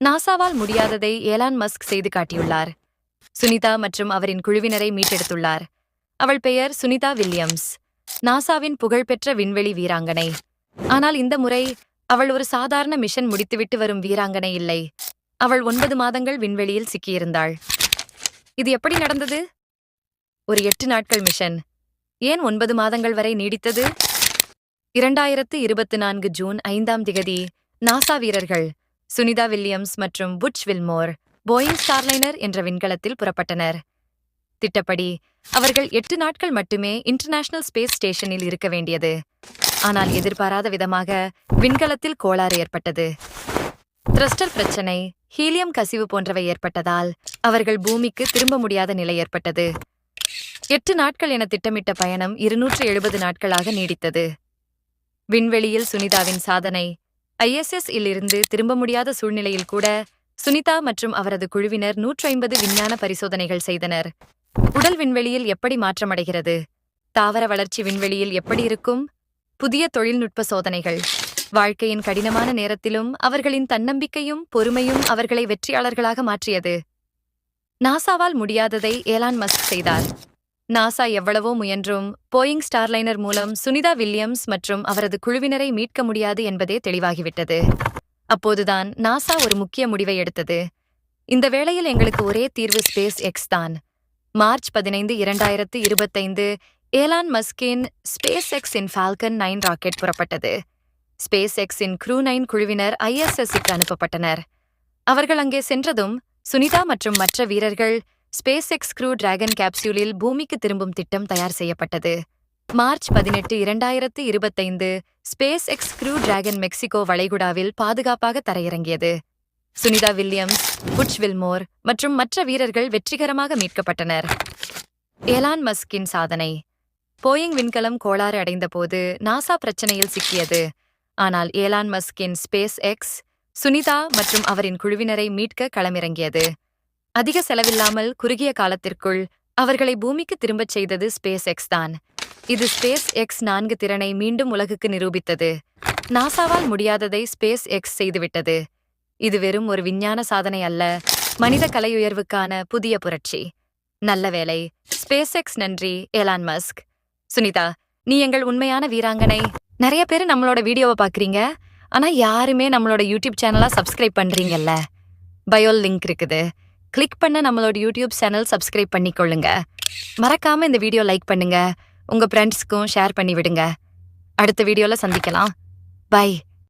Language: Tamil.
நாசாவால் முடியாததை எலான் மஸ்க் செய்து காட்டியுள்ளார். சுனிதா மற்றும் அவரின் குழுவினரை மீட்டெடுத்துள்ளார். அவள் பெயர் சுனிதா வில்லியம்ஸ், நாசாவின் புகழ்பெற்ற விண்வெளி வீராங்கனை. ஆனால் இந்த முறை அவள் ஒரு சாதாரண மிஷன் முடித்துவிட்டு வரும் வீராங்கனை இல்லை. அவள் 9 மாதங்கள் விண்வெளியில் சிக்கியிருந்தாள். இது எப்படி நடந்தது? ஒரு 8 நாட்கள் மிஷன் ஏன் 9 மாதங்கள் வரை நீடித்தது? 2024 ஜூன் 5ஆம் திகதி நாசா வீரர்கள் சுனிதா வில்லியம்ஸ் மற்றும் புட்ச் வில்மோர் போயிங் ஸ்டார்லைனர் என்ற விண்கலத்தில் புறப்பட்டனர். திட்டப்படி அவர்கள் 8 நாட்கள் மட்டுமே இன்டர்நேஷனல் ஸ்பேஸ் ஸ்டேஷனில் இருக்க வேண்டியது. ஆனால் எதிர்பாராத விதமாக விண்கலத்தில் கோளாறு ஏற்பட்டது. த்ரஸ்டர் பிரச்சனை, ஹீலியம் கசிவு போன்றவை ஏற்பட்டதால் அவர்கள் பூமிக்கு திரும்ப முடியாத நிலை ஏற்பட்டது. 8 நாட்கள் என திட்டமிட்ட பயணம் 270 நாட்களாக நீடித்தது. விண்வெளியில் சுனிதாவின் சாதனை. ISS இலிருந்து திரும்ப முடியாத சூழ்நிலையில் கூட சுனிதா மற்றும் அவரது குழுவினர் 150 விஞ்ஞான பரிசோதனைகள் செய்தனர். உடல் விண்வெளியில் எப்படி மாற்றமடைகிறது? தாவர வளர்ச்சி விண்வெளியில் எப்படி இருக்கும்? புதிய தொழில்நுட்ப சோதனைகள். வாழ்க்கையின் கடினமான நேரத்திலும் அவர்களின் தன்னம்பிக்கையும் பொறுமையும் அவர்களை வெற்றியாளர்களாக மாற்றியது. நாசாவால் முடியாததை எலான் மஸ்க் செய்தார். நாசா எவ்வளவோ முயன்றும் போயிங் ஸ்டார்லைனர் மூலம் சுனிதா வில்லியம்ஸ் மற்றும் அவரது குழுவினரை மீட்க முடியாது என்பதே தெளிவாகிவிட்டது. அப்போதுதான் நாசா ஒரு முக்கிய முடிவை எடுத்தது. இந்த வேளையில் எங்களுக்கு ஒரே தீர்வு ஸ்பேஸ் எக்ஸ் தான். மார்ச் 15, 2025 எலான் மஸ்கின் ஸ்பேஸ் எக்ஸின் ஃபால்கன் 9 ராக்கெட் புறப்பட்டது. ஸ்பேஸ் எக்ஸின் க்ரூ 9 குழுவினர் ISS-க்கு அனுப்பப்பட்டனர். அவர்கள் அங்கே சென்றதும் சுனிதா மற்றும் மற்ற வீரர்கள் ஸ்பேஸ் எக்ஸ் க்ரூ டிராகன் கேப்சூலில் பூமிக்கு திரும்பும் திட்டம் தயார் செய்யப்பட்டது. March 18, 2025 space X crew dragon Mexico வளைகுடாவில் பாதுகாப்பாக தரையிறங்கியது. சுனிதா வில்லியம்ஸ், புட்ச் வில்மோர் மற்றும் மற்ற வீரர்கள் வெற்றிகரமாக மீட்கப்பட்டனர். எலான் மஸ்கின் சாதனை. போயிங் விண்கலம் கோளாறு அடைந்தபோது நாசா பிரச்சனையில் சிக்கியது. ஆனால் எலான் மஸ்கின் ஸ்பேஸ் எக்ஸ் சுனிதா மற்றும் அவரின் குழுவினரை மீட்க களமிறங்கியது. அதிக செலவில்லாமல் குறுகிய காலத்திற்குள் அவர்களை பூமிக்கு திரும்பச் செய்தது ஸ்பேஸ் எக்ஸ் தான். இது ஸ்பேஸ் எக்ஸ் 4 திறனை மீண்டும் உலகுக்கு நிரூபித்தது. நாசாவால் முடியாததை ஸ்பேஸ் எக்ஸ் செய்துவிட்டது. இது வெறும் ஒரு விஞ்ஞான சாதனை அல்ல, மனித கலையுயர்வுக்கான புதிய புரட்சி. நல்ல வேலை ஸ்பேஸ் எக்ஸ். நன்றி எலான் மஸ்க். சுனிதா, நீ எங்கள் உண்மையான வீராங்கனை. நிறைய பேர் நம்மளோட வீடியோவை பார்க்குறீங்க, ஆனா யாருமே நம்மளோட யூடியூப் சேனலா சப்ஸ்கிரைப் பண்றீங்கல்ல. பயோல் லிங்க் இருக்குது, கிளிக் பண்ண நம்மளோட யூடியூப் சேனல் சப்ஸ்கிரைப் பண்ணிக்கொள்ளுங்க. மறக்காம இந்த வீடியோ லைக் பண்ணுங்க, உங்க ஃப்ரெண்ட்ஸ்க்கும் ஷேர் பண்ணி விடுங்க. அடுத்த வீடியோல சந்திக்கலாம். பை.